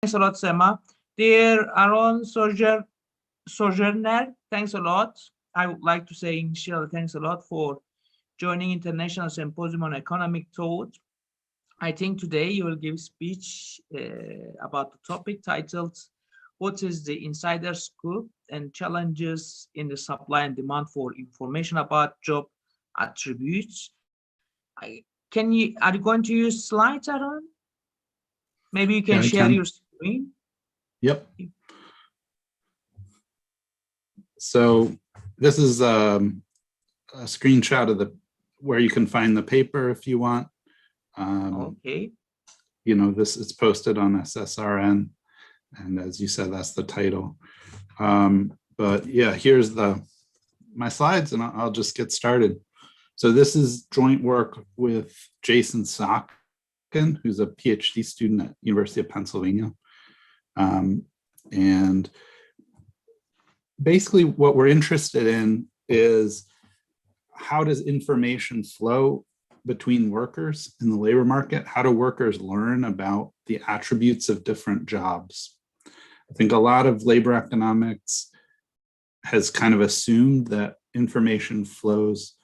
Thanks a lot, Sema. Dear Aaron Sojourner, thanks a lot. I would like to say initially thanks a lot for joining International Symposium on Economic Thought. I think today you will give speech about the topic titled, What is the Insider Scoop and Challenges in the Supply and Demand for Information about Job Attributes. Are you going to use slides, Aaron? Maybe you can share your screen. Yep. So this is a screenshot of where you can find the paper if you want. Okay. You know, this is posted on SSRN, and as you said, that's the title. But yeah, here's my slides, and I'll just get started. So this is joint work with Jason Socken, who's a PhD student at University of Pennsylvania. And basically what we're interested in is how does information flow between workers in the labor market? How do workers learn about the attributes of different jobs? I think a lot of labor economics has kind of assumed that information flows,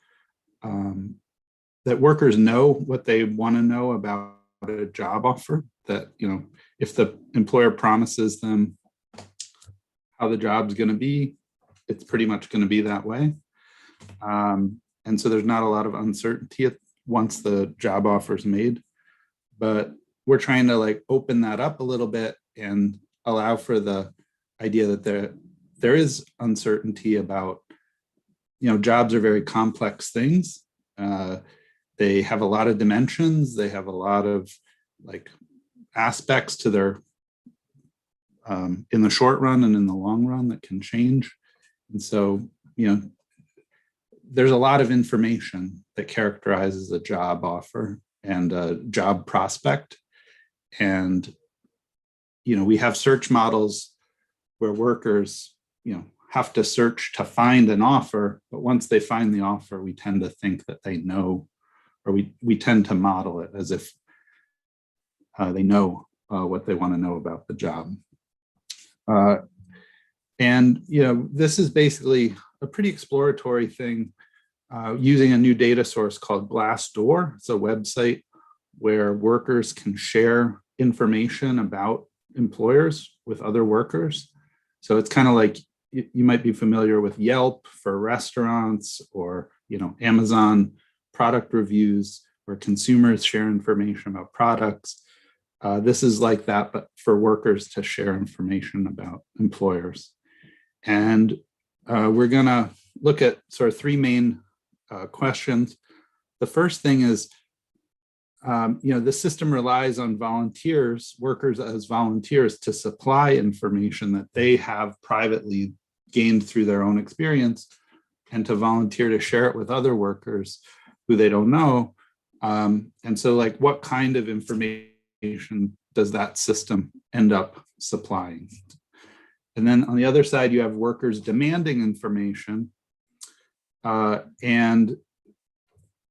that workers know what they want to know about a job offer, that, you know, if the employer promises them how the job's going to be, it's pretty much going to be that way. And so there's not a lot of uncertainty once the job offer is made, but we're trying to like open that up a little bit and allow for the idea that there is uncertainty about, you know, jobs are very complex things. They have a lot of dimensions. They have a lot of like aspects to their, in the short run and in the long run that can change. And so, you know, there's a lot of information that characterizes a job offer and a job prospect. And, you know, we have search models where workers, you know, have to search to find an offer, but once they find the offer, we tend to think that they know, or we tend to model it as if they know what they want to know about the job. And, you know, this is basically a pretty exploratory thing using a new data source called Glassdoor. It's a website where workers can share information about employers with other workers. So it's kind of like, you might be familiar with Yelp for restaurants, or, you know, Amazon product reviews where consumers share information about products. This is like that, but for workers to share information about employers. And we're going to look at sort of three main questions. The first thing is, you know, the system relies on volunteers, workers as volunteers, to supply information that they have privately gained through their own experience, and to volunteer to share it with other workers who they don't know. And so, like, what kind of information does that system end up supplying? And then on the other side, you have workers demanding information. And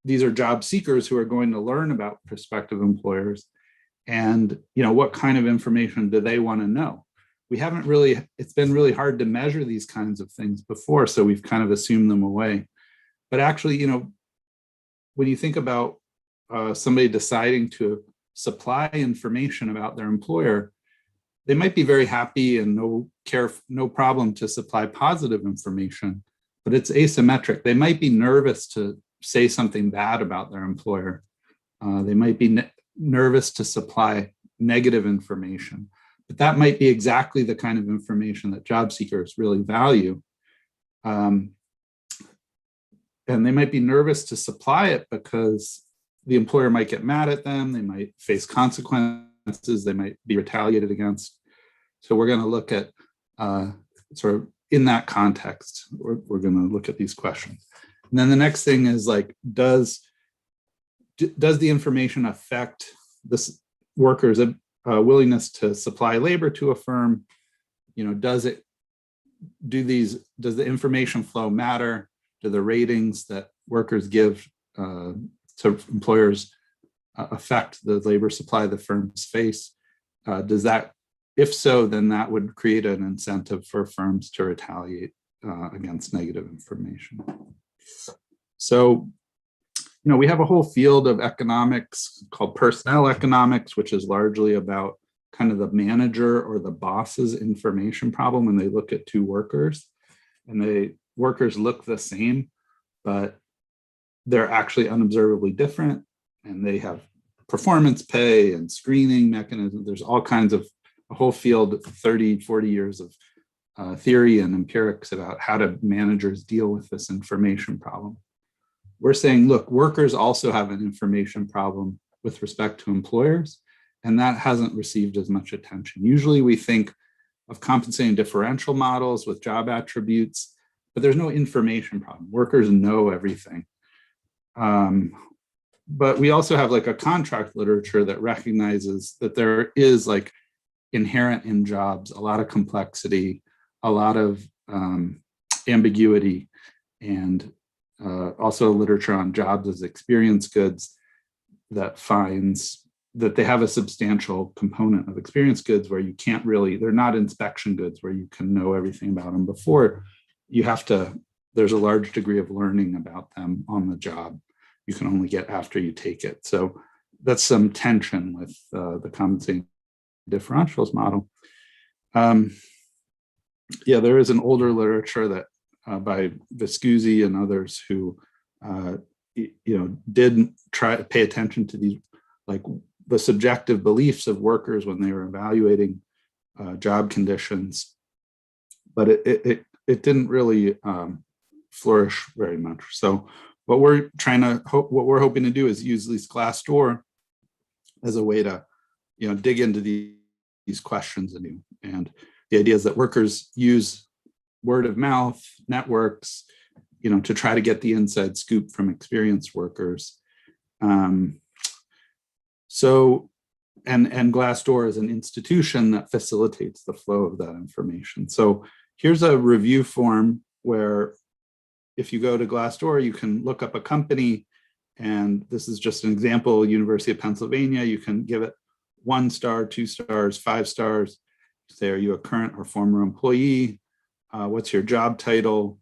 these are job seekers who are going to learn about prospective employers. And, you know, what kind of information do they want to know? We haven't really, it's been really hard to measure these kinds of things before, so we've kind of assumed them away. But actually, you know, when you think about somebody deciding to supply information about their employer, they might be very happy and no problem to supply positive information, but it's asymmetric. They might be nervous to say something bad about their employer. They might be nervous to supply negative information, but that might be exactly the kind of information that job seekers really value. And they might be nervous to supply it because the employer might get mad at them. They might face consequences. They might be retaliated against. So we're going to look at sort of in that context, we're going to look at these questions. And then the next thing is, like, does the information affect this worker's willingness to supply labor to a firm? You know, does the information flow matter? Do the ratings that workers give to employers affect the labor supply the firms face? Does that if so, then that would create an incentive for firms to retaliate against negative information. So, we have a whole field of economics called personnel economics, which is largely about kind of the manager or the boss's information problem when they look at two workers, and the workers look the same, but they're actually unobservably different, and they have performance pay and screening mechanisms. There's all kinds of a whole field, 30, 40 years of theory and empirics about how do managers deal with this information problem. We're saying, look, workers also have an information problem with respect to employers, and that hasn't received as much attention. Usually we think of compensating differential models with job attributes, but there's no information problem. Workers know everything. But we also have like a contract literature that recognizes that there is like inherent in jobs a lot of complexity, a lot of ambiguity, and also literature on jobs as experience goods that finds that they have a substantial component of experience goods where you can't really, they're not inspection goods where you can know everything about them before. You have to, there's a large degree of learning about them on the job. You can only get after you take it. So that's some tension with the compensating differentials model. Yeah, there is an older literature that by Viscusi and others who, did try to pay attention to these, like the subjective beliefs of workers when they were evaluating job conditions, but it didn't really flourish very much. So what we're hoping to do is use these Glassdoor as a way to, dig into these questions anew. And the idea is that workers use word of mouth networks, to try to get the inside scoop from experienced workers. So, and Glassdoor is an institution that facilitates the flow of that information. So here's a review form where if you go to Glassdoor, you can look up a company, and this is just an example, University of Pennsylvania. You can give it 1 star, 2 stars, 5 stars. Say, are you a current or former employee? What's your job title?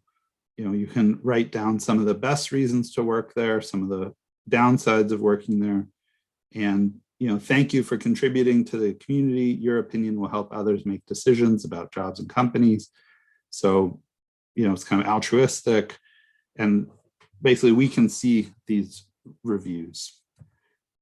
You can write down some of the best reasons to work there, some of the downsides of working there. And, thank you for contributing to the community. Your opinion will help others make decisions about jobs and companies. So, it's kind of altruistic. And basically we can see these reviews.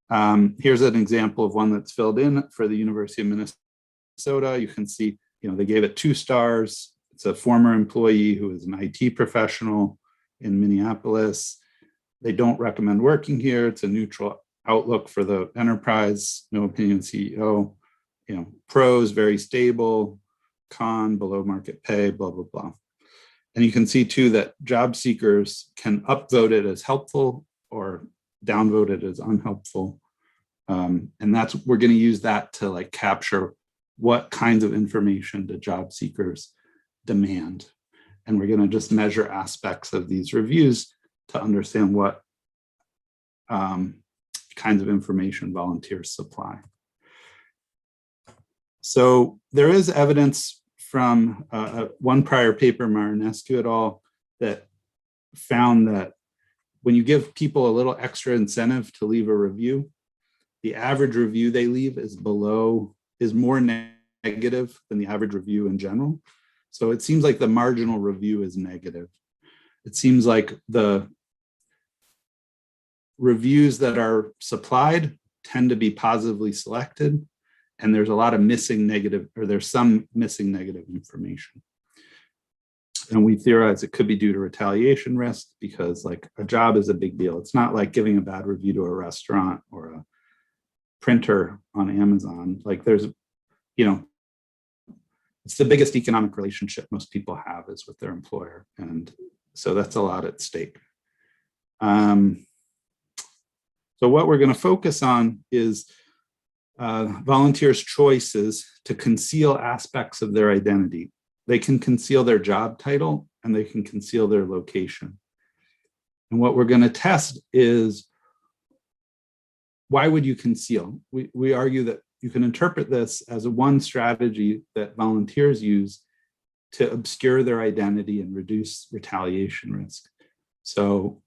Here's an example of one that's filled in for the University of Minnesota. You can see, they gave it 2 stars. It's a former employee who is an IT professional in Minneapolis. They don't recommend working here. It's a neutral outlook for the enterprise, no opinion CEO. Pros, very stable. Con, below market pay, blah, blah, blah. And you can see too that job seekers can upvote it as helpful or downvote it as unhelpful. And we're going to use that to like capture what kinds of information do job seekers demand. And we're going to just measure aspects of these reviews to understand what kinds of information volunteers supply. So there is evidence from one prior paper, Marinescu et al., that found that when you give people a little extra incentive to leave a review, the average review they leave is more negative than the average review in general. So it seems like the marginal review is negative. It seems like the reviews that are supplied tend to be positively selected, and there's a lot of missing negative, or there's some missing negative information. And we theorize it could be due to retaliation risk, because like a job is a big deal. It's not like giving a bad review to a restaurant or a printer on Amazon. Like there's, it's the biggest economic relationship most people have is with their employer. And so that's a lot at stake. So what we're going to focus on is volunteers' choices to conceal aspects of their identity. They can conceal their job title and they can conceal their location. And what we're going to test is, why would you conceal? We argue that you can interpret this as one strategy that volunteers use to obscure their identity and reduce retaliation risk. So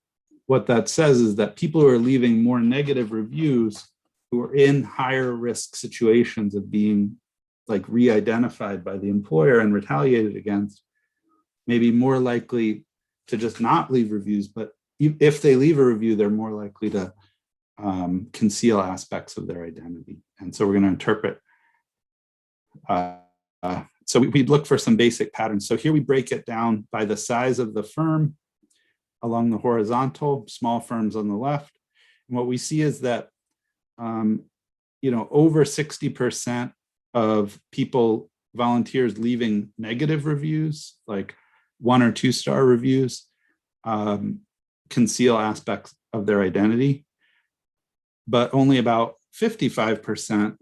what that says is that people who are leaving more negative reviews, who are in higher risk situations of being like re-identified by the employer and retaliated against, may be more likely to just not leave reviews, but if they leave a review, they're more likely to conceal aspects of their identity. And so we're going to interpret. So we'd look for some basic patterns. So here we break it down by the size of the firm along the horizontal, small firms on the left. And what we see is that, over 60% of people, volunteers leaving negative reviews, like 1 or 2 star reviews, conceal aspects of their identity, but only about 55%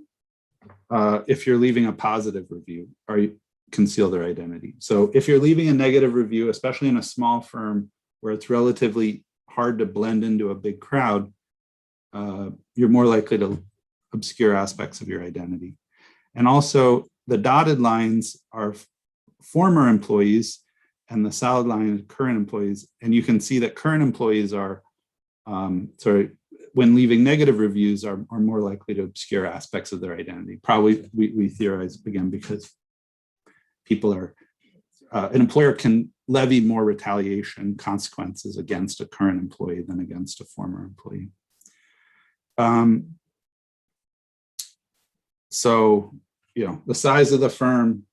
if you're leaving a positive review or you conceal their identity. So if you're leaving a negative review, especially in a small firm where it's relatively hard to blend into a big crowd, you're more likely to obscure aspects of your identity. And also the dotted lines are former employees and the solid line is current employees. And you can see that current employees are, when leaving negative reviews are more likely to obscure aspects of their identity. Probably we theorize again because people are, an employer can levy more retaliation consequences against a current employee than against a former employee. So, the size of the firm,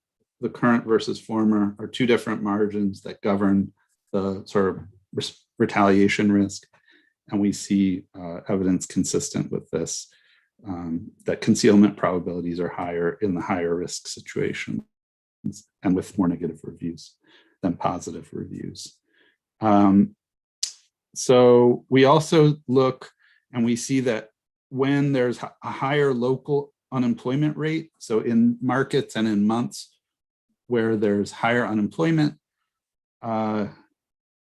the current versus former, are 2 different margins that govern the sort of retaliation risk. And we see evidence consistent with this, that concealment probabilities are higher in the higher risk situations and with more negative reviews than positive reviews. So we also look and we see that when there's a higher local unemployment rate, so in markets and in months where there's higher unemployment,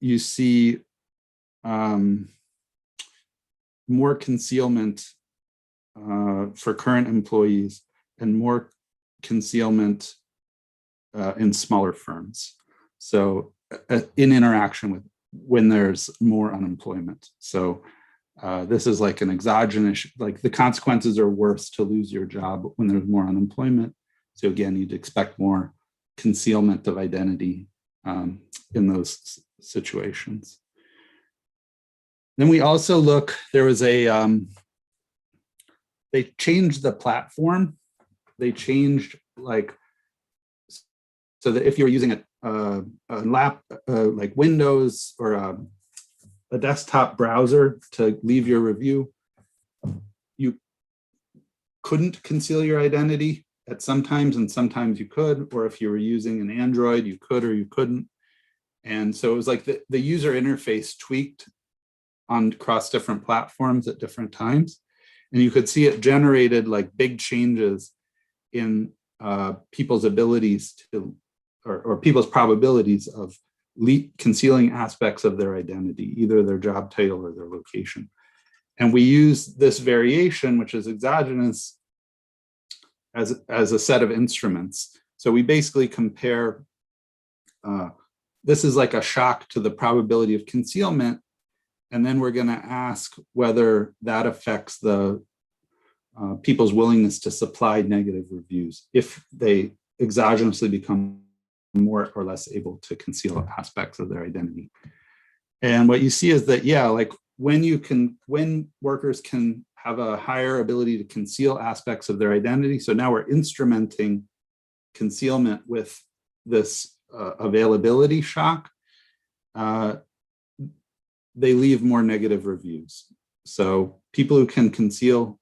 you see more concealment for current employees and more concealment in smaller firms. So in interaction with when there's more unemployment. So this is like an exogenous, like the consequences are worse to lose your job when there's more unemployment. So again, you'd expect more concealment of identity in those situations. Then we also look, there was a, they changed the platform. They changed so that if you're using a like Windows or a desktop browser to leave your review, you couldn't conceal your identity at sometimes, and sometimes you could, or if you were using an Android, you could or you couldn't. And so it was like the user interface tweaked on across different platforms at different times. And you could see it generated like big changes in people's abilities to, or people's probabilities of concealing aspects of their identity, either their job title or their location. And we use this variation, which is exogenous, as a set of instruments. So we basically compare, this is like a shock to the probability of concealment. And then we're going to ask whether that affects the people's willingness to supply negative reviews if they exogenously become more or less able to conceal aspects of their identity. And what you see is that, yeah, like when workers can have a higher ability to conceal aspects of their identity, so now we're instrumenting concealment with this availability shock, they leave more negative reviews. So people who can conceal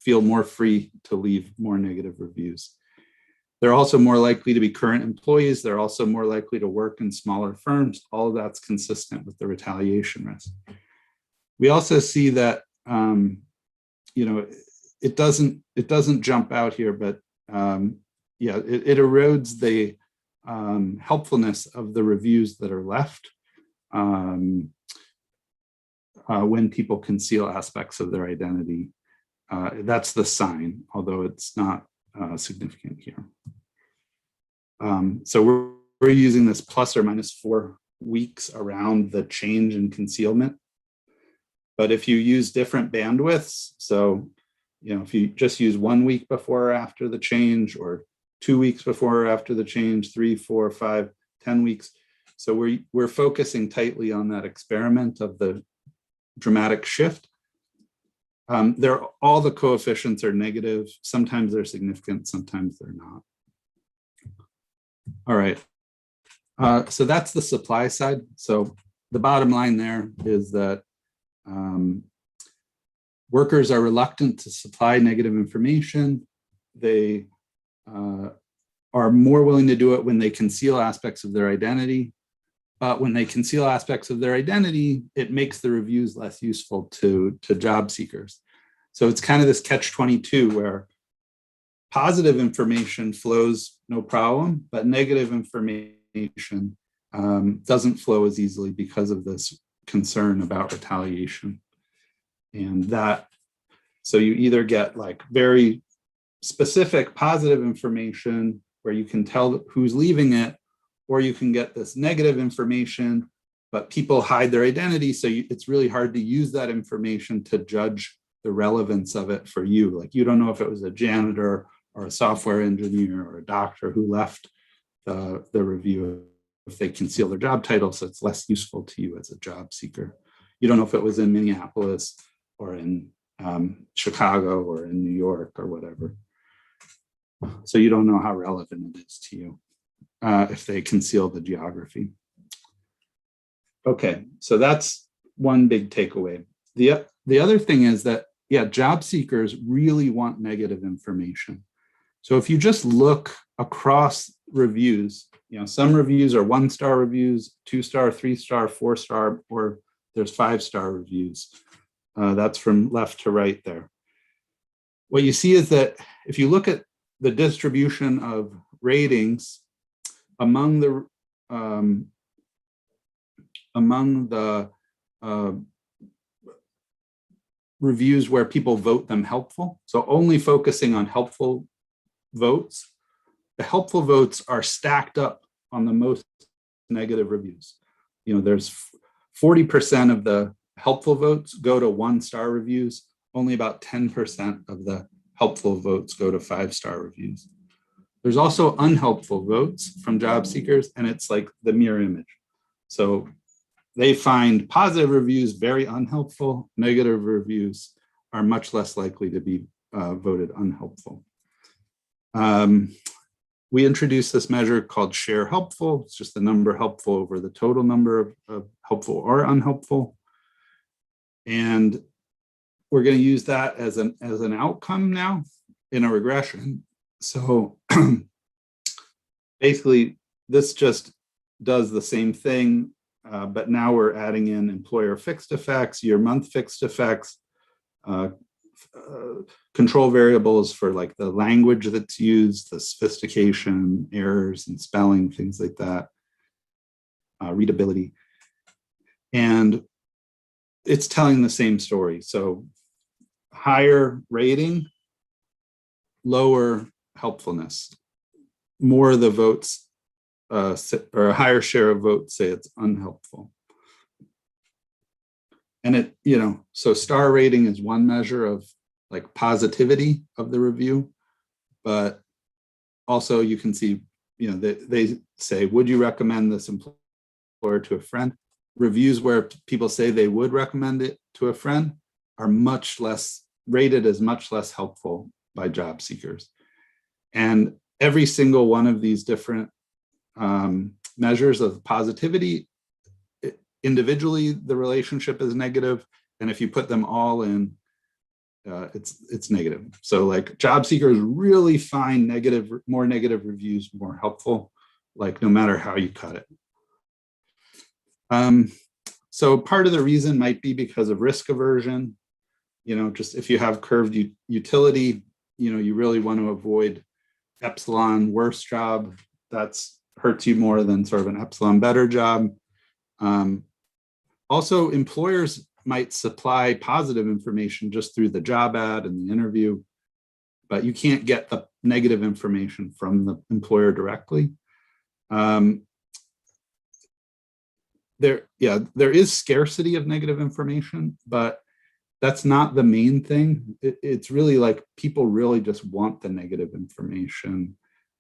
feel more free to leave more negative reviews. They're also more likely to be current employees. They're also more likely to work in smaller firms. All of that's consistent with the retaliation risk. We also see that, it doesn't jump out here, but yeah, it erodes the helpfulness of the reviews that are left when people conceal aspects of their identity. That's the sign, although it's not significant here. So we're using this plus or minus 4 weeks around the change in concealment. But if you use different bandwidths, so if you just use 1 week before or after the change, or 2 weeks before or after the change, 3, 4, 5, 10 weeks. So we're focusing tightly on that experiment of the dramatic shift. All the coefficients are negative. Sometimes they're significant, sometimes they're not. All right. So that's the supply side. So the bottom line there is that workers are reluctant to supply negative information. They are more willing to do it when they conceal aspects of their identity. But when they conceal aspects of their identity, it makes the reviews less useful to job seekers. So it's kind of this catch-22 where positive information flows no problem, but negative information doesn't flow as easily because of this concern about retaliation. And so you either get like very specific positive information where you can tell who's leaving it, or you can get this negative information, but people hide their identity. So it's really hard to use that information to judge the relevance of it for you. Like you don't know if it was a janitor or a software engineer or a doctor who left the review if they conceal their job title. So it's less useful to you as a job seeker. You don't know if it was in Minneapolis or in Chicago or in New York or whatever. So you don't know how relevant it is to you if they conceal the geography. Okay, so that's one big takeaway. The other thing is that, yeah, job seekers really want negative information. So if you just look across reviews, some reviews are 1-star reviews, 2-star, 3-star, 4-star, or there's 5-star reviews. That's from left to right there. What you see is that if you look at the distribution of ratings among the reviews where people vote them helpful, so only focusing on helpful votes, the helpful votes are stacked up on the most negative reviews. There's 40% of the helpful votes go to 1-star reviews, only about 10% of the helpful votes go to 5-star reviews. There's also unhelpful votes from job seekers, and it's like the mirror image. So they find positive reviews very unhelpful, negative reviews are much less likely to be voted unhelpful. We introduced this measure called share helpful. It's just the number helpful over the total number of helpful or unhelpful. And we're going to use that as an outcome now in a regression. So basically, this just does the same thing, but now we're adding in employer fixed effects, year-month fixed effects, control variables for like the language that's used, the sophistication, errors and spelling, things like that, readability. And it's telling the same story. So higher rating, lower helpfulness. More of the votes or a higher share of votes say it's unhelpful. And so star rating is one measure of like positivity of the review, but also you can see, they say, would you recommend this employer to a friend? Reviews where people say they would recommend it to a friend are much less rated as much less helpful by job seekers. And every single one of these different measures of positivity, individually, the relationship is negative. And if you put them all in, it's negative. So like job seekers really find more negative reviews more helpful, like no matter how you cut it. So part of the reason might be because of risk aversion. Just if you have curved utility, you really want to avoid epsilon worse job. That's hurts you more than sort of an epsilon better job. Also, employers might supply positive information just through the job ad and the interview, but you can't get the negative information from the employer directly. There is scarcity of negative information, but that's not the main thing. It's really like people really just want the negative information.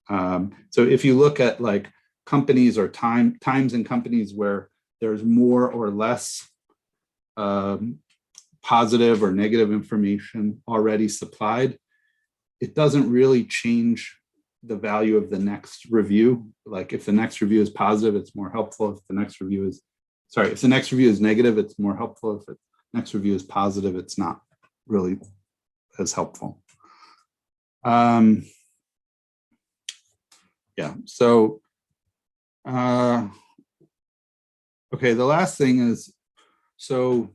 So if you look at like companies or times in companies where there's more or less positive or negative information already supplied, it doesn't really change the value of the next review. Like if the next review is positive, it's more helpful. If the next review is, if the next review is negative, it's more helpful. If the next review is positive, it's not really as helpful. Yeah, so, okay, the last thing is, so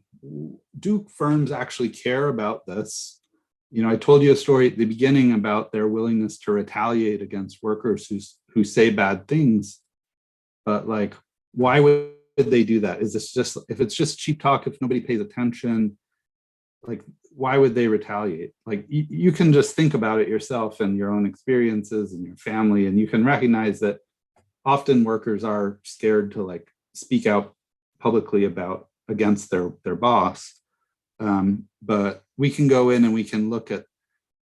do firms actually care about this? You know, I told you a story at the beginning about their willingness to retaliate against workers who say bad things, but like, why would they do that? Is this just, if it's just cheap talk, if nobody pays attention, like, why would they retaliate? Like, you can just think about it yourself and your own experiences and your family, and you can recognize that often workers are scared to like speak out publicly against their boss. But we can go in and we can look at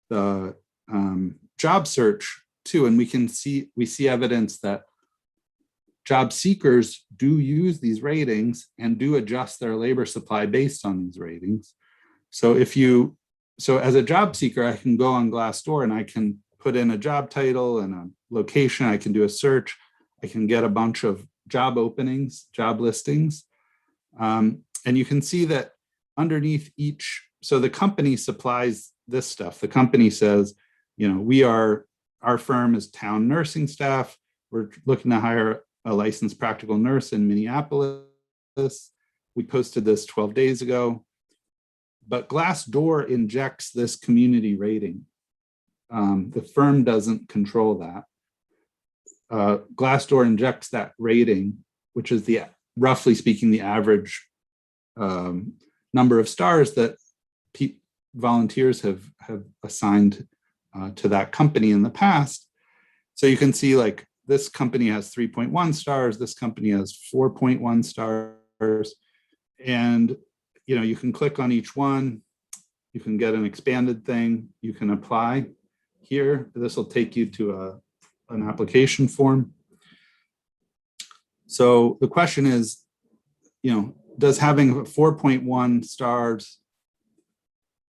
the job search too, and we see evidence that job seekers do use these ratings and do adjust their labor supply based on these ratings. So as a job seeker, I can go on Glassdoor and I can put in a job title and a location. I can do a search. I can get a bunch of job openings, job listings. And you can see that underneath each, so the company supplies this stuff. The company says, you know, our firm is town nursing staff. We're looking to hire a licensed practical nurse in Minneapolis. We posted this 12 days ago. But Glassdoor injects this community rating. The firm doesn't control that. Glassdoor injects that rating, which is roughly speaking, the average number of stars that volunteers have assigned to that company in the past. So you can see like this company has 3.1 stars, this company has 4.1 stars, and you know, you can click on each one, you can get an expanded thing, you can apply here. This will take you to an application form. So the question is, you know, does having 4.1 stars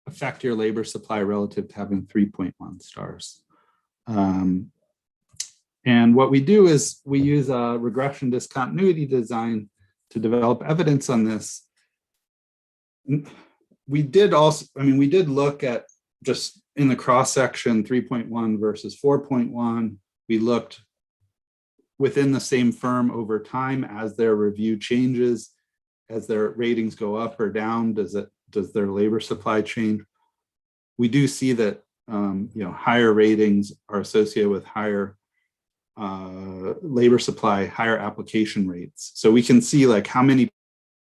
affect your labor supply relative to having 3.1 stars? And what we do is we use a regression discontinuity design to develop evidence on this. We did look at just in the cross section 3.1 versus 4.1. We looked within the same firm over time as their review changes, as their ratings go up or down, does their labor supply change? We do see that you know, higher ratings are associated with higher labor supply, higher application rates. So we can see like how many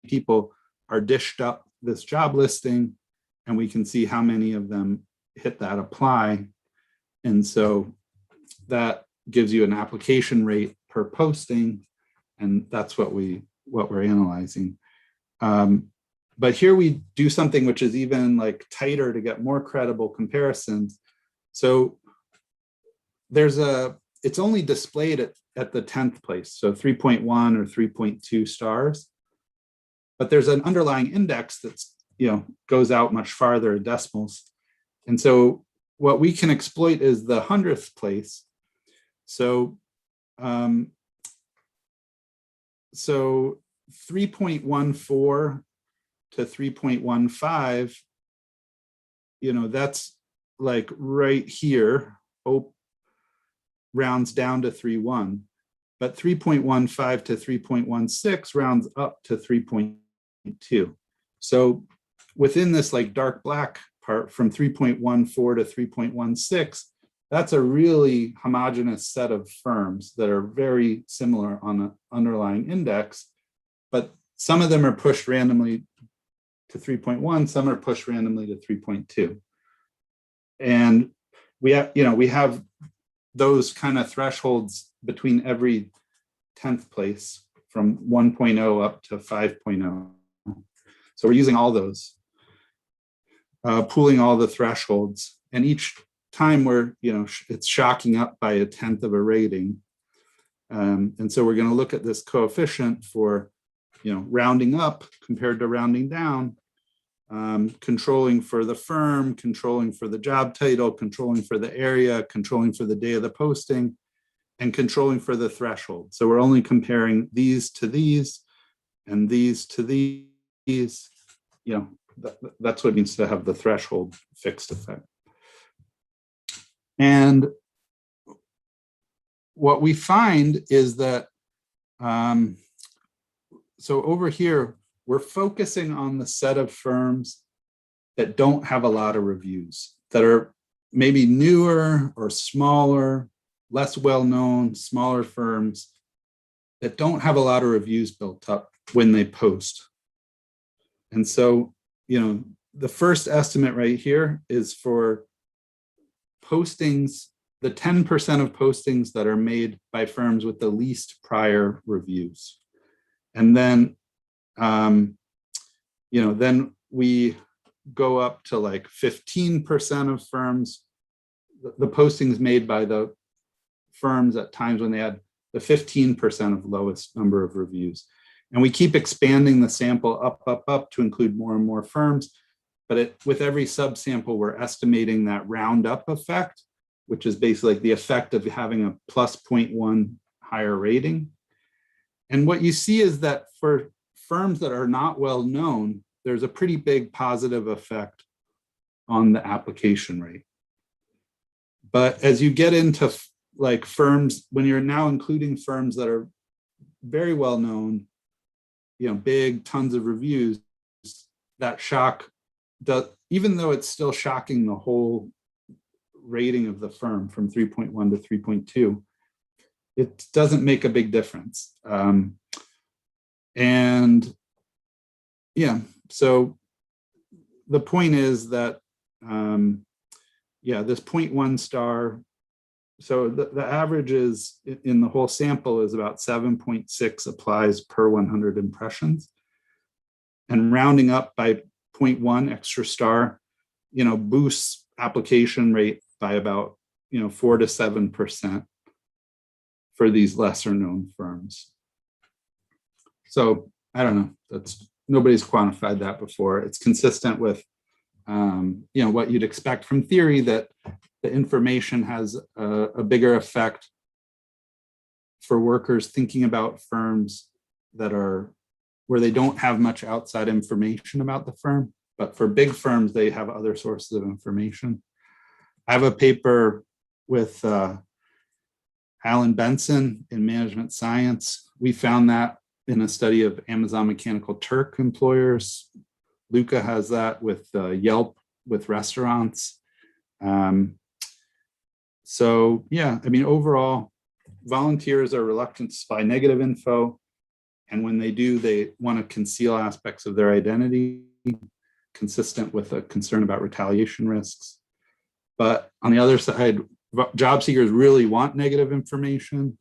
people are dished up this job listing, and we can see how many of them hit that apply. And so that gives you an application rate per posting, and that's what we're analyzing. But here we do something which is even like tighter to get more credible comparisons. So it's only displayed at the 10th place, so 3.1 or 3.2 stars. But there's an underlying index that's, you know, goes out much farther in decimals. And so what we can exploit is the 100th place. So, so 3.14 to 3.15, you know, that's like right here, rounds down to 3.1. But 3.15 to 3.16 rounds up to 3.2. So within this like dark black part from 3.14 to 3.16, that's a really homogeneous set of firms that are very similar on an underlying index, but some of them are pushed randomly to 3.1, some are pushed randomly to 3.2. And we have those kind of thresholds between every 10th place from 1.0 up to 5.0. So we're using all those, pooling all the thresholds, and each time we're, it's shocking up by 1/10 of a rating. And so we're going to look at this coefficient for, rounding up compared to rounding down, controlling for the firm, controlling for the job title, controlling for the area, controlling for the day of the posting, and controlling for the threshold. So we're only comparing these to these and these to these. That's what it means to have the threshold fixed effect. And what we find is that, so over here, we're focusing on the set of firms that don't have a lot of reviews, that are maybe newer or smaller, less well-known, smaller firms that don't have a lot of reviews built up when they post. And so, the first estimate right here is for postings, the 10% of postings that are made by firms with the least prior reviews. And then, then we go up to like 15% of firms, the postings made by the firms at times when they had the 15% of lowest number of reviews. And we keep expanding the sample up to include more and more firms. But with every subsample, we're estimating that round up effect, which is basically like the effect of having a plus 0.1 higher rating. And what you see is that for firms that are not well known, there's a pretty big positive effect on the application rate. But as you get into like firms, when you're now including firms that are very well known, big, tons of reviews, that shock does, even though it's still shocking the whole rating of the firm from 3.1 to 3.2, it doesn't make a big difference. And yeah, so the point is that, this 0.1 star, so the average is in the whole sample is about 7.6 applies per 100 impressions. And rounding up by 0.1 extra star, boosts application rate by about 4 to 7% for these lesser known firms. So I don't know, nobody's quantified that before. It's consistent with what you'd expect from theory, that the information has a bigger effect for workers thinking about firms that are where they don't have much outside information about the firm, but for big firms, they have other sources of information. I have a paper with Alan Benson in Management Science. We found that in a study of Amazon Mechanical Turk employers. Luca has that with Yelp, with restaurants. So yeah, I mean, overall, volunteers are reluctant to supply negative info. And when they do, they want to conceal aspects of their identity, consistent with a concern about retaliation risks. But on the other side, job seekers really want negative information,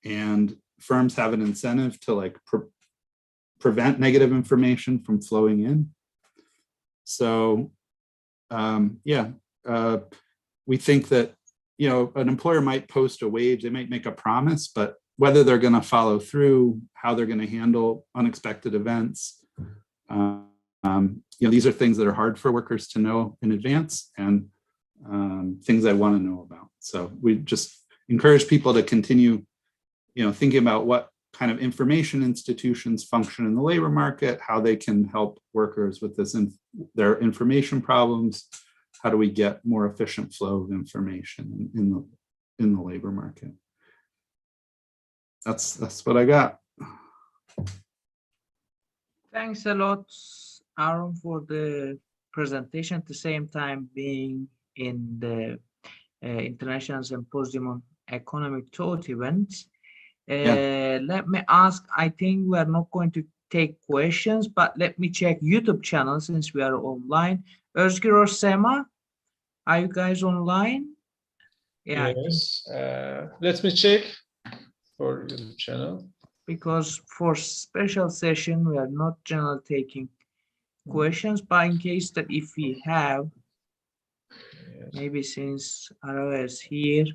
and firms have an incentive to like prevent negative information from flowing in. So we think that, an employer might post a wage, they might make a promise, but whether they're going to follow through, how they're going to handle unexpected events, these are things that are hard for workers to know in advance, and things I want to know about. So we just encourage people to continue, thinking about what kind of information institutions function in the labor market, how they can help workers with their information problems. How do we get more efficient flow of information in the labor market? That's what I got. Thanks a lot, Aaron, for the presentation, at the same time being in the International Symposium on Economic Thought event. Let me ask, I think we are not going to take questions, but let me check YouTube channel since we are online. Özgür or Sema, are you guys online? Yeah, Yes. Let me check for YouTube channel. because for special session, we are not generally taking questions, but in case that if we have, Yes. maybe since Ara is here,